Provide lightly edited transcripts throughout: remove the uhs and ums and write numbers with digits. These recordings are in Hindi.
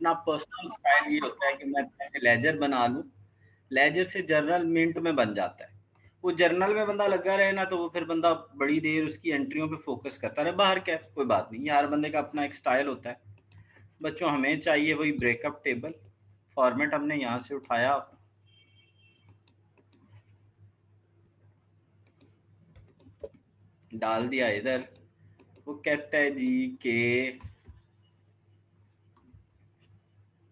अपना पर्सनल स्टाइल ये होता है कि मैं पहले लेजर बना लूं, लेजर से जर्नल मिनट में बन जाता है। वो जर्नल में बंदा लगा रहे ना तो वो फिर बंदा बड़ी देर उसकी एंट्रियों पे फोकस करता रहे, बाहर क्या है, कोई बात नहीं, हर बंदे का अपना एक स्टाइल होता है। बच्चों हमें चाहिए वही ब्रेकअप टेबल, फॉर्मेट हमने यहाँ से उठाया, डाल दिया इधर। वो कहता है जी कि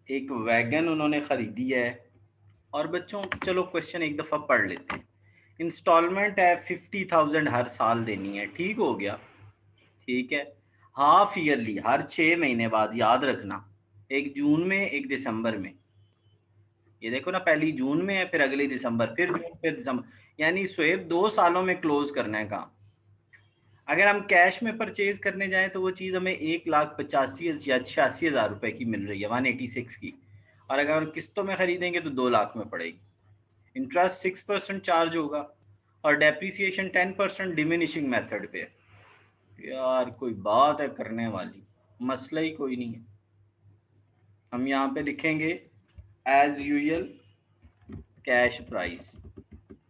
एक वैगन उन्होंने खरीदी है, और बच्चों चलो क्वेश्चन एक दफ़ा पढ़ लेते हैं। इंस्टॉलमेंट है 50,000 हर साल देनी है, ठीक हो गया, ठीक है। हाफ ईयरली, हर 6 महीने बाद, याद रखना, एक जून में एक दिसंबर में। ये देखो ना, पहली जून में है, फिर अगली दिसंबर, फिर जून, फिर दिसंबर, यानी स्वेब 2 सालों में क्लोज करना है काम। अगर हम कैश में परचेज करने जाएं तो वो चीज़ हमें 1,85,000 या 86,000 रुपए की मिल रही है, 186 की, और अगर हम किस्तों में खरीदेंगे तो 2 लाख में पड़ेगी। इंटरेस्ट 6% चार्ज होगा, और डेप्रीसिएशन 10% डिमिनिशिंग मेथड पे है। यार कोई बात है करने वाली, मसला ही कोई नहीं है। हम यहाँ पे लिखेंगे एज यूजुअल कैश प्राइस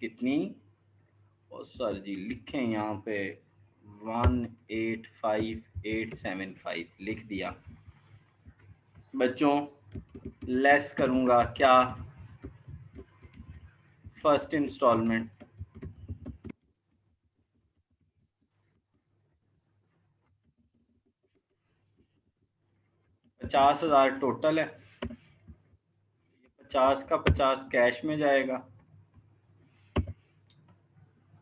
कितनी, और सर जी लिखें यहाँ पे 185,875 लिख दिया। बच्चों लेस करूँगा क्या, फर्स्ट इंस्टॉलमेंट 50,000 टोटल है, 50 का 50 कैश में जाएगा।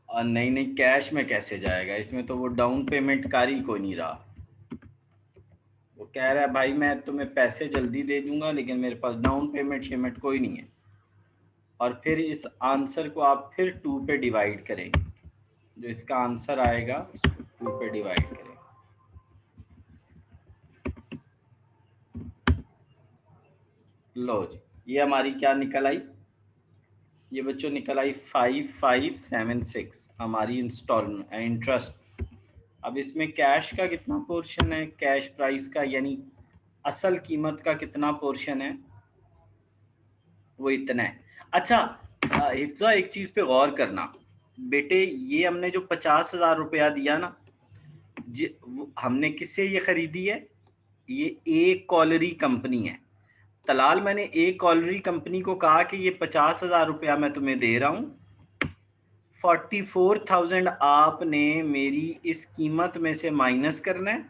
और नहीं नहीं, कैश में कैसे जाएगा, इसमें तो वो डाउन पेमेंट कार ही कोई नहीं रहा। वो कह रहा है भाई मैं तुम्हें पैसे जल्दी दे दूंगा लेकिन मेरे पास डाउन पेमेंट शेमेंट कोई नहीं है। और फिर इस आंसर को आप फिर 2 पे डिवाइड करेंगे, जो इसका आंसर आएगा उसको 2 पे डिवाइड करेंगे। लो जी, ये हमारी क्या निकल आई, ये बच्चों निकल आई 5576 हमारी इंस्टॉलमेंट इंटरेस्ट। अब इसमें कैश का कितना पोर्शन है, कैश प्राइस का यानी असल कीमत का कितना पोर्शन है, वो इतना है। अच्छा हिफ्जा, एक चीज पे गौर करना बेटे, ये हमने जो 50,000 रुपया दिया ना, हमने किससे ये खरीदी है, ये एक कॉलरी कंपनी है। तलाल मैंने एक कॉलरी कंपनी को कहा कि ये 50,000 रुपया मैं तुम्हें दे रहा हूँ, 44,000 आपने मेरी इस कीमत में से माइनस करना है,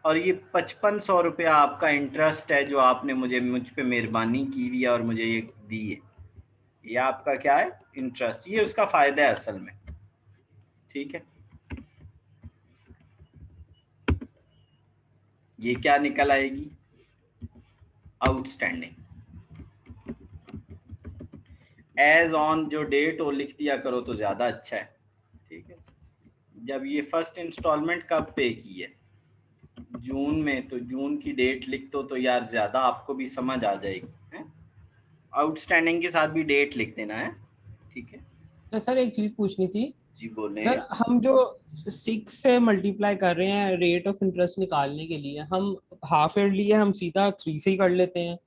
और ये 5500 रुपया आपका इंटरेस्ट है जो आपने मुझ पे मेहरबानी की हुई है और मुझे ये दी है। ये आपका क्या है, इंटरेस्ट, ये उसका फायदा है असल में, ठीक है। ये क्या निकल आएगी, आउटस्टैंडिंग। एज ऑन जो डेट वो लिख दिया करो तो ज़्यादा अच्छा है, ठीक है। जब ये फर्स्ट इंस्टॉलमेंट कब पे की है, जून में, तो जून की डेट लिख दो तो यार ज़्यादा आपको भी समझ आ जाएगी है? आउटस्टैंडिंग के साथ भी डेट लिख देना है, ठीक है। तो सर एक चीज पूछनी थी। जी बोले। सर हम जो 6 से मल्टीप्लाई कर रहे हैं रेट ऑफ इंटरेस्ट निकालने के लिए, हम हाफ ईयरली है, हम सीधा 3 से ही कर लेते हैं,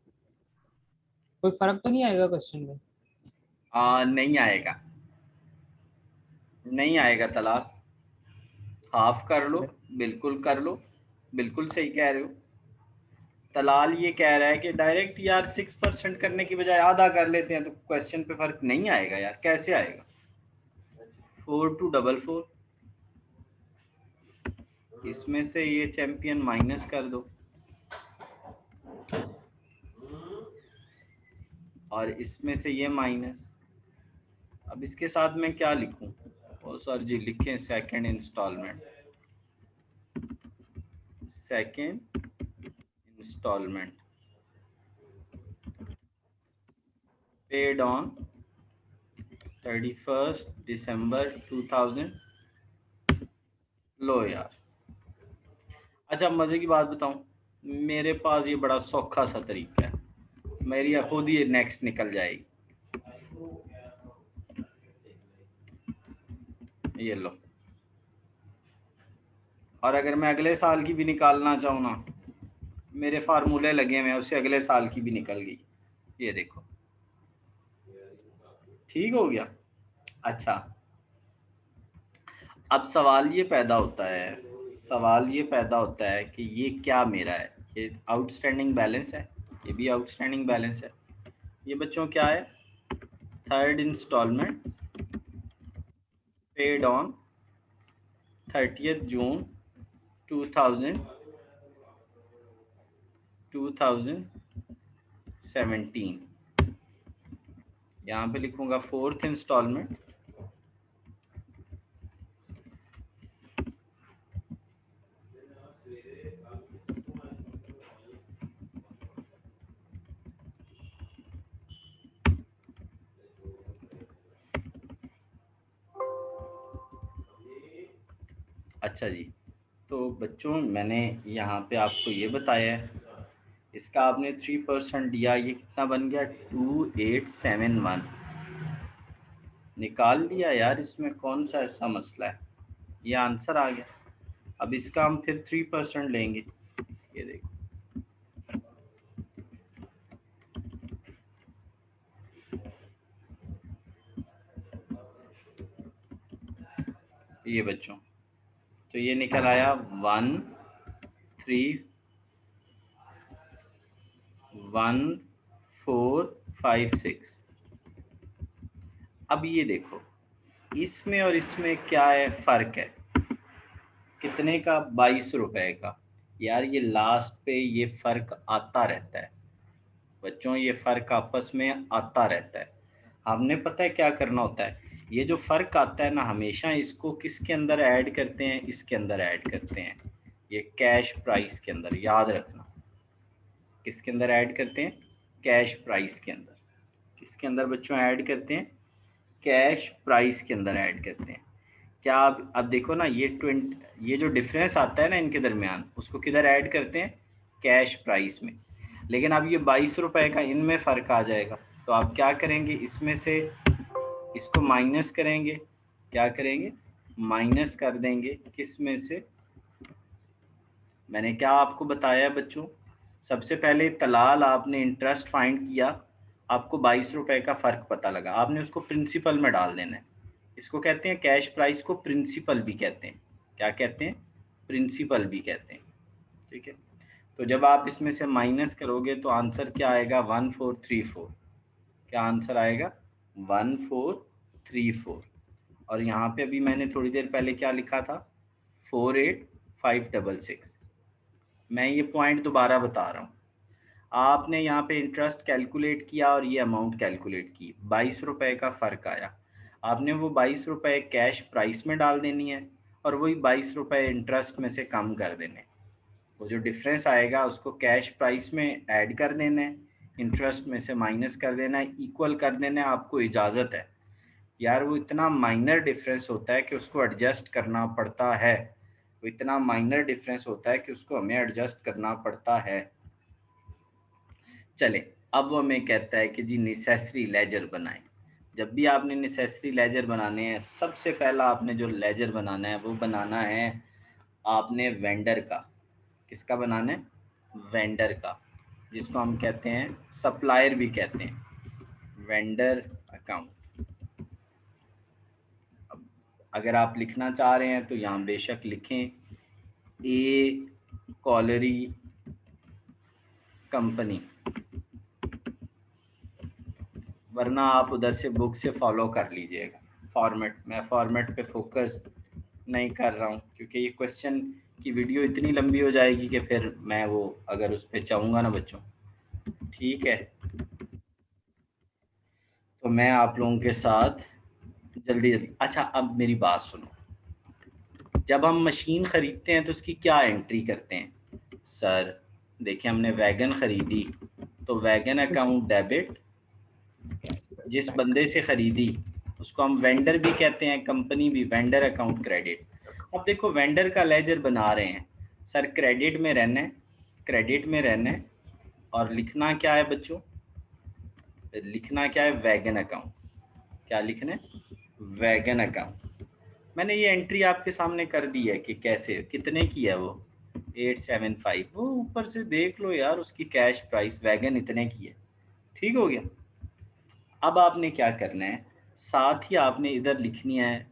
कोई फर्क तो नहीं आएगा क्वेश्चन में? नहीं आएगा, नहीं आएगा तलाक, हाफ कर लो, बिल्कुल कर लो, बिल्कुल सही कह रहे हो। तलाल ये कह रहा है कि डायरेक्ट यार 6% करने की बजाय आधा कर लेते हैं तो क्वेश्चन पे फर्क नहीं आएगा यार, कैसे आएगा, 4244, इसमें से ये चैंपियन माइनस कर दो, और इसमें से ये माइनस। अब इसके साथ मैं क्या लिखूं, ओ सर जी लिखें second installment, second installment paid on 31 December 2000। लो यार, अच्छा मज़े की बात बताऊं, मेरे पास ये बड़ा सौखा सा तरीका है, मेरी खुद ही नेक्स्ट निकल जाएगी, ये लो। और अगर मैं अगले साल की भी निकालना चाहूँ ना मेरे फार्मूले लगे हुए हैं, उससे अगले साल की भी निकल गई, ये देखो, ठीक हो गया। अच्छा, अब सवाल ये पैदा होता है, सवाल ये पैदा होता है कि ये क्या मेरा है, ये आउटस्टैंडिंग बैलेंस है, ये भी आउटस्टैंडिंग बैलेंस है। ये बच्चों क्या है, third installment paid on 30th June 2017। यहाँ पे लिखूंगा फोर्थ इंस्टॉलमेंट अच्छा जी, तो बच्चों मैंने यहाँ पे आपको ये बताया है, इसका आपने 3% दिया, ये कितना बन गया 2871, निकाल दिया यार, इसमें कौन सा ऐसा मसला है, ये आंसर आ गया। अब इसका हम फिर 3% लेंगे, ये देखो, ये बच्चों, तो ये निकल आया 131,456। अब ये देखो, इसमें और इसमें क्या है, फ़र्क है कितने का, 22 रुपए का। यार ये लास्ट पे ये फ़र्क आता रहता है बच्चों, ये फ़र्क आपस में आता रहता है। हमने पता है क्या करना होता है, ये जो फ़र्क आता है ना, हमेशा इसको किसके अंदर ऐड करते हैं, इसके अंदर ऐड करते हैं, ये कैश प्राइस के अंदर, याद रखना, किसके अंदर ऐड करते हैं, कैश प्राइस के अंदर। किसके अंदर बच्चों ऐड करते हैं, कैश प्राइस के अंदर ऐड करते हैं। क्या आप अब देखो ना, ये जो डिफरेंस आता है ना इनके दरमियान, उसको किधर ऐड करते हैं, कैश प्राइस में। लेकिन अब ये 22 रुपए का इनमें फ़र्क आ जाएगा, तो आप क्या करेंगे, इसमें से इसको माइनस करेंगे, क्या करेंगे, माइनस कर देंगे, किस में से, मैंने क्या आपको बताया बच्चों, सबसे पहले तलाल आपने इंटरेस्ट फाइंड किया, आपको 22 रुपए का फ़र्क पता लगा, आपने उसको प्रिंसिपल में डाल देना है। इसको कहते हैं, कैश प्राइस को प्रिंसिपल भी कहते हैं, क्या कहते हैं, प्रिंसिपल भी कहते हैं, ठीक है। तो जब आप इसमें से माइनस करोगे तो आंसर क्या आएगा, 1434, क्या आंसर आएगा, 1434। और यहाँ पे अभी मैंने थोड़ी देर पहले क्या लिखा था, 48566। मैं ये पॉइंट दोबारा बता रहा हूँ, आपने यहाँ पे इंटरेस्ट कैलकुलेट किया और ये अमाउंट कैलकुलेट की, 22 रुपए का फ़र्क आया, आपने वो 22 रुपए कैश प्राइस में डाल देनी है, और वही 22 रुपए इंटरेस्ट में से कम कर देने, वो जो डिफरेंस आएगा उसको कैश प्राइस में ऐड कर देना है, इंटरेस्ट में से माइनस कर देना है, इक्वल कर देना है, आपको इजाज़त है। यार वो इतना माइनर डिफरेंस होता है कि उसको एडजस्ट करना पड़ता है, वो इतना माइनर डिफरेंस होता है कि उसको हमें एडजस्ट करना पड़ता है। चले, अब वो हमें कहता है कि जी नेसेसरी लेजर बनाएं। जब भी आपने नेसेसरी लेजर बनाने हैं, सबसे पहला आपने जो लेजर बनाना है वो बनाना है आपने वेंडर का। किसका बनाना है, वेंडर का, जिसको हम कहते हैं सप्लायर भी कहते हैं, वेंडर अकाउंट। अगर आप लिखना चाह रहे हैं तो यहाँ बेशक लिखें, ए कॉलरी कंपनी, वरना आप उधर से बुक से फॉलो कर लीजिएगा फॉर्मेट। मैं फॉर्मेट पे फोकस नहीं कर रहा हूँ, क्योंकि ये क्वेश्चन की वीडियो इतनी लंबी हो जाएगी कि फिर मैं वो अगर उस पर चाहूँगा ना बच्चों, ठीक है। तो मैं आप लोगों के साथ जल्दी जल्दी, अच्छा अब मेरी बात सुनो, जब हम मशीन ख़रीदते हैं तो उसकी क्या एंट्री करते हैं सर, देखिए हमने वैगन ख़रीदी तो वैगन अकाउंट डेबिट, जिस बंदे से ख़रीदी उसको हम वेंडर भी कहते हैं, कंपनी भी, वेंडर अकाउंट क्रेडिट। अब देखो वेंडर का लेजर बना रहे हैं सर, क्रेडिट में रहना है, क्रेडिट में रहना है, और लिखना क्या है बच्चों, लिखना क्या है, वैगन अकाउंट, क्या लिखना है, वैगन अकाउंट। मैंने ये एंट्री आपके सामने कर दी है कि कैसे, कितने की है वो, 875, वो ऊपर से देख लो यार, उसकी कैश प्राइस वैगन इतने की है। ठीक हो गया। अब आपने क्या करना है, साथ ही आपने इधर लिखनी है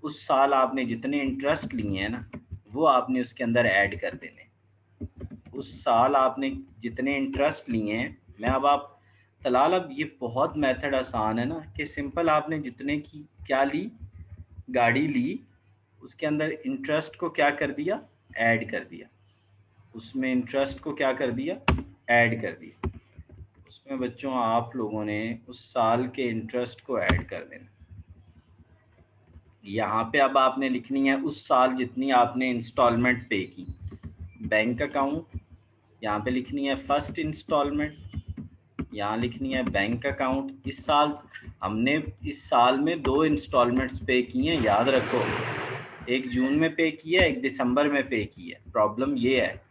उस साल आपने जितने इंटरेस्ट लिए हैं ना, वो आपने उसके अंदर ऐड कर देने। उस साल आपने जितने इंटरेस्ट लिए हैं, मैं अब आप तलाल, अब ये बहुत मेथड आसान है ना, कि सिंपल आपने जितने की क्या ली, गाड़ी ली, उसके अंदर इंटरेस्ट को क्या कर दिया, ऐड कर दिया। उसमें इंटरेस्ट को क्या कर दिया, ऐड कर दिया। उसमें बच्चों आप लोगों ने उस साल के इंटरेस्ट को ऐड कर देना। यहाँ पे अब आपने लिखनी है उस साल जितनी आपने इंस्टॉलमेंट पे की, बैंक अकाउंट, यहाँ पे लिखनी है फर्स्ट इंस्टॉलमेंट, यहाँ लिखनी है बैंक अकाउंट। इस साल हमने इस साल में 2 इंस्टॉलमेंट्स पे की हैं, याद रखो, एक जून में पे की है, एक दिसंबर में पे की है। प्रॉब्लम ये है,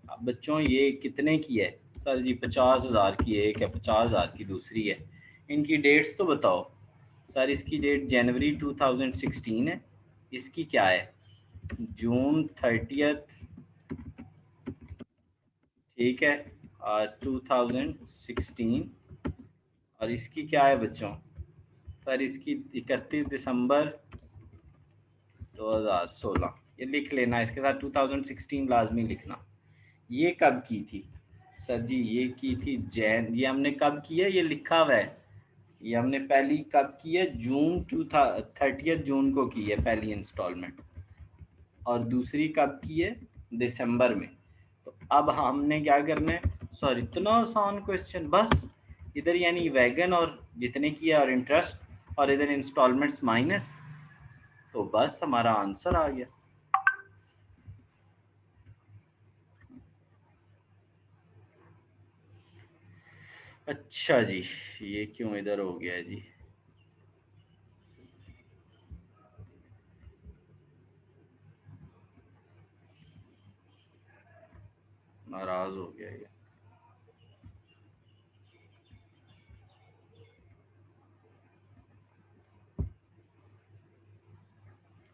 अब बच्चों ये कितने की है सर जी, 50,000 की एक है, 50,000 की दूसरी है। इनकी डेट्स तो बताओ सर। इसकी डेट जनवरी 2016 है, इसकी क्या है, जून 30, ठीक है, 2016। और इसकी क्या है बच्चों सर, इसकी 31 दिसंबर 2016। ये लिख लेना, इसके साथ 2016 लाजमी लिखना। ये कब की थी सर जी, ये की थी जैन, ये हमने कब की है, ये लिखा हुआ है, ये हमने पहली कब की है, जून 30 जून को की है पहली इंस्टॉलमेंट, और दूसरी कब की है, दिसंबर में। तो अब हमने क्या करना है सर, इतना आसान क्वेश्चन, बस इधर यानी वैगन और जितने की है और इंटरेस्ट, और इधर इंस्टॉलमेंट्स माइनस, तो बस हमारा आंसर आ गया। अच्छा जी, ये क्यों इधर हो गया है जी, नाराज हो गया ये।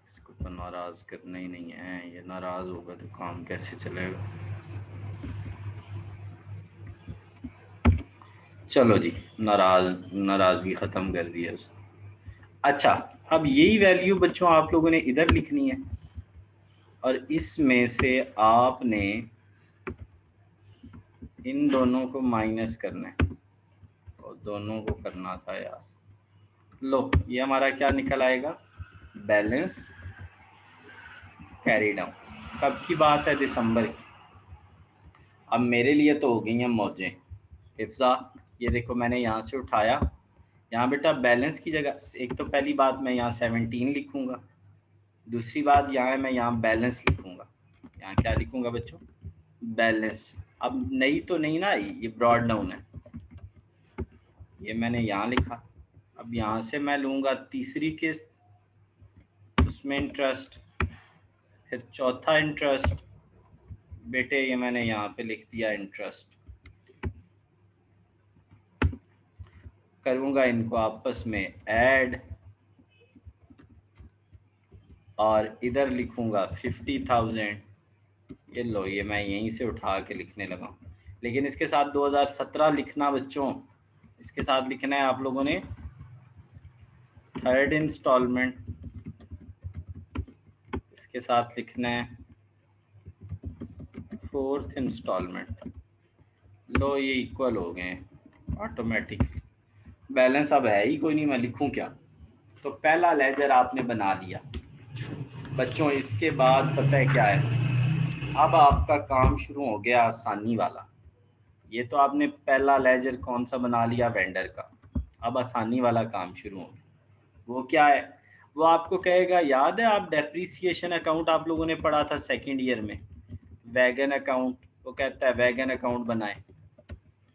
इसको तो नाराज करना ही नहीं है, ये नाराज होगा तो काम कैसे चलेगा। चलो जी, नाराजगी खत्म कर दी है उसने। अच्छा, अब यही वैल्यू बच्चों आप लोगों ने इधर लिखनी है, और इसमें से आपने इन दोनों को माइनस करना है, और दोनों को करना था यार। लो, ये हमारा क्या निकल आएगा, बैलेंस कैरी डाउन। कब की बात है, दिसंबर की। अब मेरे लिए तो हो गई हैं मौजें। हिफ्जा, ये देखो मैंने यहाँ से उठाया, यहाँ बेटा बैलेंस की जगह एक तो पहली बात मैं यहाँ 17 लिखूंगा, दूसरी बात यहाँ है मैं यहाँ बैलेंस लिखूंगा। यहाँ क्या लिखूंगा बच्चों, बैलेंस। अब नई तो नहीं ना, ये ब्रॉड डाउन है, ये मैंने यहाँ लिखा। अब यहाँ से मैं लूँगा तीसरी किस्त, उसमें इंटरेस्ट, फिर चौथा इंटरेस्ट, बेटे ये मैंने यहाँ पे लिख दिया इंटरेस्ट। करूँगा इनको आपस में ऐड, और इधर लिखूँगा 50,000। ये लो, ये मैं यहीं से उठा के लिखने लगा, लेकिन इसके साथ 2017 लिखना बच्चों। इसके साथ लिखना है आप लोगों ने थर्ड इंस्टॉलमेंट, इसके साथ लिखना है फोर्थ इंस्टॉलमेंट। लो, ये इक्वल हो गए ऑटोमेटिक। बैलेंस अब है ही कोई नहीं, मैं लिखूं क्या। तो पहला लेजर आपने बना लिया बच्चों। इसके बाद पता है क्या है, अब आपका काम शुरू हो गया आसानी वाला। ये तो आपने पहला लेजर कौन सा बना लिया, वेंडर का। अब आसानी वाला काम शुरू हो गया। वो क्या है, वो आपको कहेगा, याद है आप डेप्रिसिएशन अकाउंट आप लोगों ने पढ़ा था सेकंड ईयर में, वैगन अकाउंट। वो कहता है वैगन अकाउंट बनाएं।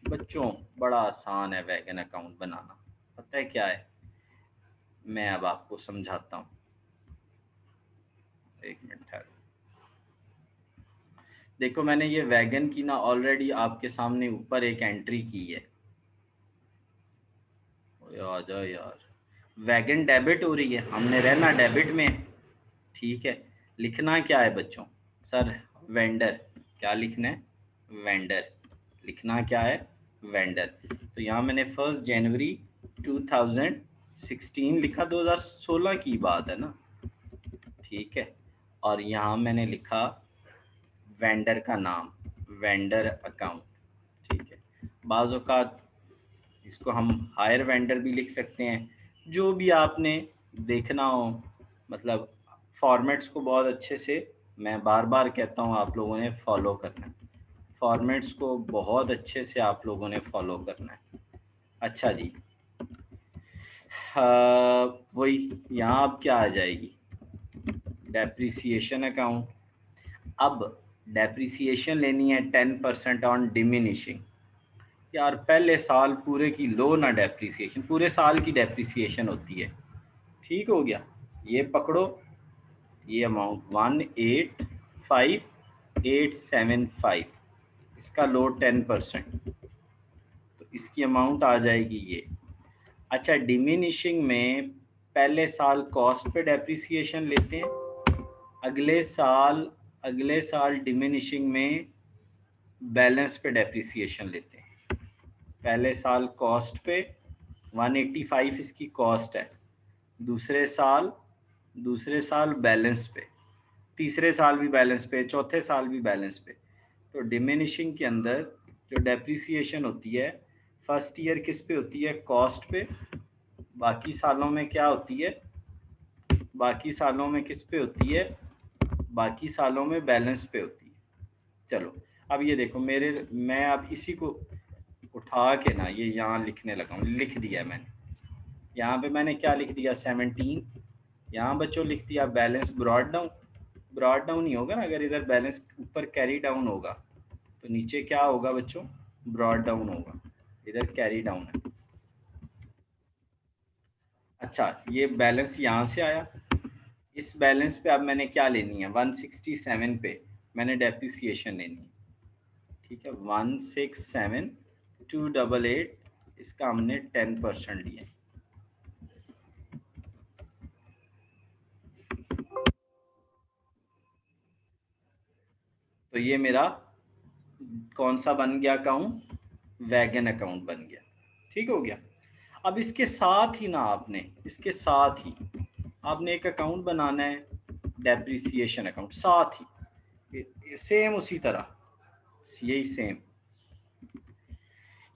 बच्चों बड़ा आसान है वैगन अकाउंट बनाना। पता है क्या है, मैं अब आपको समझाता हूँ, एक मिनट ठहरो। देखो मैंने ये वैगन की ना ऑलरेडी आपके सामने ऊपर एक एंट्री की है। आ जाओ यार, वैगन डेबिट हो रही है, हमने रहना डेबिट में, ठीक है। लिखना क्या है बच्चों, सर वेंडर, क्या लिखना है? वेंडर। लिखना क्या है? वेंडर। तो यहाँ मैंने 1 जनवरी 2016 लिखा, 2016 की बात है ना, ठीक है। और यहाँ मैंने लिखा वेंडर का नाम, वेंडर अकाउंट, ठीक है। बाज़ औक़ात इसको हम हायर वेंडर भी लिख सकते हैं, जो भी आपने देखना हो। मतलब फॉर्मेट्स को बहुत अच्छे से, मैं बार बार कहता हूँ, आप लोगों ने फॉलो करना है। फॉर्मेट्स को बहुत अच्छे से आप लोगों ने फॉलो करना है। अच्छा जी, वही यहाँ अब क्या आ जाएगी? Depreciation account. अब डेप्रिसिएशन लेनी है 10% ऑन डिमिनिशिंग। यार पहले साल पूरे की लो ना डेप्रिसिएशन, पूरे साल की डेप्रिसिएशन होती है, ठीक हो गया। ये पकड़ो, ये अमाउंट 185,875, इसका लो 10%, तो इसकी अमाउंट आ जाएगी ये। अच्छा, डिमिनिशिंग में पहले साल कॉस्ट पे डेप्रिसिएशन लेते हैं, अगले साल डिमिनिशिंग में बैलेंस पे डेप्रिसिएशन लेते हैं। पहले साल कॉस्ट पे 185 इसकी कॉस्ट है, दूसरे साल बैलेंस पे, तीसरे साल भी बैलेंस पे, चौथे साल भी बैलेंस पे। तो डिमिनिशिंग के अंदर जो डेप्रिसिएशन होती है फर्स्ट ईयर किस पे होती है? कॉस्ट पे। बाकी सालों में क्या होती है? बाकी सालों में किस पे होती है? बाकी सालों में बैलेंस पे होती है। चलो अब ये देखो, मैं अब इसी को उठा के ना ये यहाँ लिखने लगा हूँ, लिख दिया मैंने। यहाँ पे मैंने क्या लिख दिया? 17। यहाँ बच्चों लिख दिया balance brought down. Brought down ही होगा ना, अगर इधर बैलेंस ऊपर कैरी डाउन होगा तो नीचे क्या होगा बच्चों? ब्रॉड डाउन होगा। इधर कैरी डाउन है। अच्छा, ये बैलेंस यहाँ से आया। इस बैलेंस पे अब मैंने क्या लेनी है? 167 पे मैंने डेप्रिसिएशन लेनी है, ठीक है। 167,288, इसका हमने 10% लिया। तो ये मेरा कौन सा बन गया अकाउंट? वैगन अकाउंट बन गया, ठीक हो गया। अब इसके साथ ही ना इसके साथ ही आपने एक अकाउंट बनाना है, डेप्रिसिएशन अकाउंट, साथ ही सेम उसी तरह, यही सेम।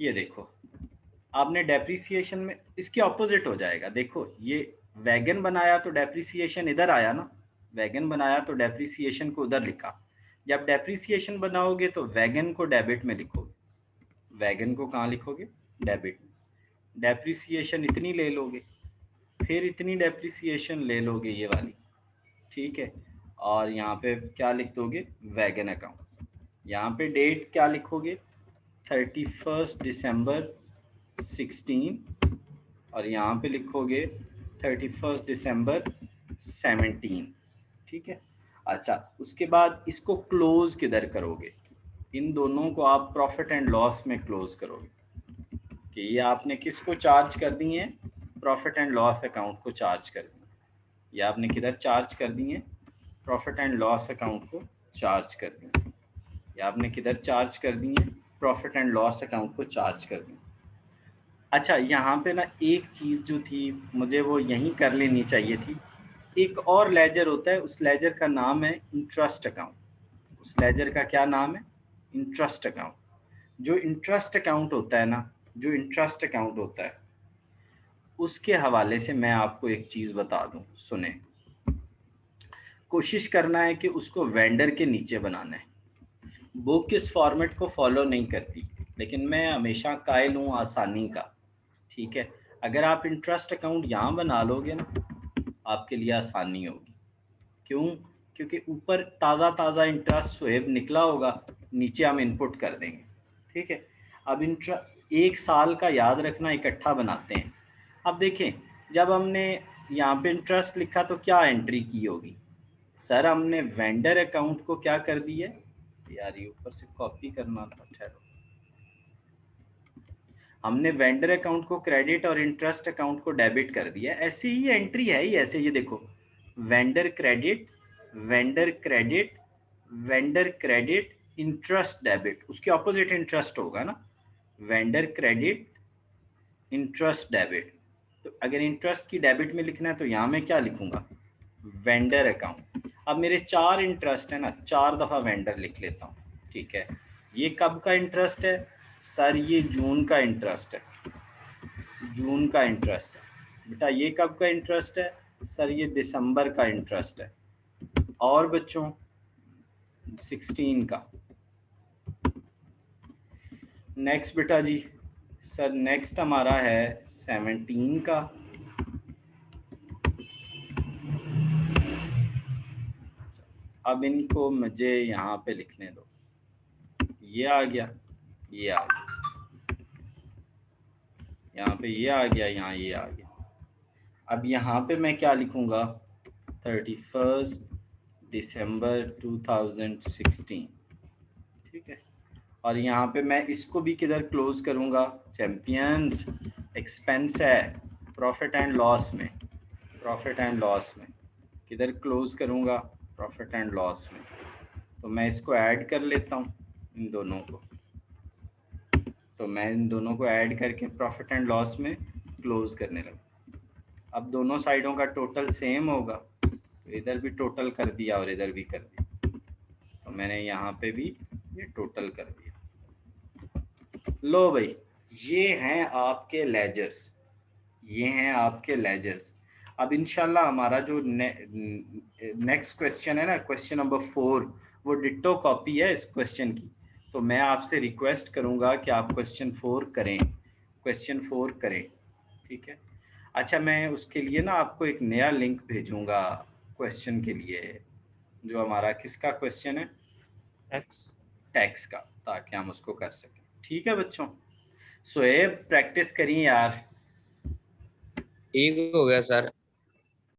ये देखो, आपने डेप्रिसिएशन में इसके ऑपोजिट हो जाएगा। देखो, ये वैगन बनाया तो डेप्रिसिएशन इधर आया ना, वैगन बनाया तो डेप्रिसिएशन को उधर लिखा। जब डेप्रिसिएशन बनाओगे तो वैगन को डेबिट में लिखोगे, वैगन को कहाँ लिखोगे? डेबिट में। डेप्रिसिएशन इतनी ले लोगे, फिर इतनी डेप्रिसिएशन ले लोगे, ये वाली, ठीक है। और यहाँ पे क्या लिख दोगे? Wagon account. यहाँ पे डेट क्या लिखोगे? 31 दिसंबर 16, और यहाँ पे लिखोगे 31 दिसंबर 17, ठीक है। अच्छा, उसके बाद इसको क्लोज किधर करोगे? इन दोनों को आप प्रॉफिट एंड लॉस में क्लोज करोगे कि ये आपने किसको चार्ज कर दी है? प्रॉफिट एंड लॉस अकाउंट को चार्ज कर दी। ये आपने किधर चार्ज कर दी है? प्रॉफिट एंड लॉस अकाउंट को चार्ज कर दी। ये आपने किधर चार्ज कर दी है? प्रॉफिट एंड लॉस अकाउंट को चार्ज कर दी। अच्छा, यहाँ पे ना एक चीज़ जो थी मुझे वो यहीं कर लेनी चाहिए थी। एक और लेजर होता है, उस लेजर का नाम है इंटरेस्ट अकाउंट। उस लेजर का क्या नाम है? Interest account. जो इंटरेस्ट अकाउंट होता है ना, जो इंटरेस्ट अकाउंट होता है, उसके हवाले से मैं आपको एक चीज़ बता दूं, सुने। कोशिश करना है कि उसको वेंडर के नीचे बनाना है। बुक इस फॉर्मेट को फॉलो नहीं करती, लेकिन मैं हमेशा कायल हूँ आसानी का, ठीक है। अगर आप इंटरेस्ट अकाउंट यहाँ बना लोगे ना, आपके लिए आसानी होगी। क्यों? क्योंकि ऊपर ताज़ा ताज़ा इंटरेस्ट स्वेब निकला होगा, नीचे हम इनपुट कर देंगे, ठीक है। अब एक साल का याद रखना, इकट्ठा बनाते हैं। अब देखें, जब हमने यहाँ पे इंटरेस्ट लिखा तो क्या एंट्री की होगी? सर हमने वेंडर अकाउंट को क्या कर दी है? यार ये ऊपर से कॉपी करना था, ठहरो। हमने वेंडर अकाउंट को क्रेडिट और इंटरेस्ट अकाउंट को डेबिट कर दिया। ऐसी ही एंट्री है ही, ऐसे ये देखो, vendor credit, vendor credit, vendor credit, interest debit, उसके ऑपोजिट इंटरेस्ट होगा ना, वेंडर क्रेडिट, इंटरेस्ट डेबिट। तो अगर इंटरेस्ट की डेबिट में लिखना है तो यहाँ मैं क्या लिखूंगा, वेंडर अकाउंट। अब मेरे 4 इंटरेस्ट है ना, 4 दफ़ा वेंडर लिख लेता हूँ, ठीक है। ये कब का इंटरेस्ट है सर, ये जून का इंटरेस्ट है, जून का इंटरेस्ट है। बेटा ये कब का इंटरेस्ट है सर, ये दिसंबर का इंटरेस्ट है। और बच्चों 16 का। नेक्स्ट बेटा जी, सर नेक्स्ट हमारा है 17 का। अब इनको मुझे यहाँ पे लिखने दो, ये आ गया, ये आ गया, यहाँ पे ये आ गया, यहाँ ये आ गया। अब यहाँ पे मैं क्या लिखूँगा, 31 दिसंबर 2016, ठीक है। और यहाँ पे मैं इसको भी किधर क्लोज करूँगा, चैंपियंस एक्सपेंस है प्रॉफिट एंड लॉस में, प्रॉफिट एंड लॉस में किधर क्लोज करूँगा, प्रॉफिट एंड लॉस में। तो मैं इसको ऐड कर लेता हूँ इन दोनों को, तो मैं इन दोनों को ऐड करके प्रॉफिट एंड लॉस में क्लोज करने लगा। अब दोनों साइडों का टोटल सेम होगा, तो इधर भी टोटल कर दिया और इधर भी कर दिया, तो मैंने यहाँ पे भी ये टोटल कर दिया। लो भाई, ये हैं आपके लेजर्स, ये हैं आपके लेजर्स। अब इंशाल्लाह हमारा जो नेक्स्ट क्वेश्चन है ना, क्वेश्चन नंबर 4, वो डिट्टो कॉपी है इस क्वेश्चन की। तो मैं आपसे रिक्वेस्ट करूंगा कि आप क्वेश्चन 4 करें, क्वेश्चन 4 करें, ठीक है। अच्छा, मैं उसके लिए ना आपको एक नया लिंक भेजूंगा क्वेश्चन के लिए, जो हमारा किसका क्वेश्चन है, टैक्स। टैक्स का, ताकि हम उसको कर सकें, ठीक है बच्चों। सोएब प्रैक्टिस करिए यार। ठीक हो गया सर।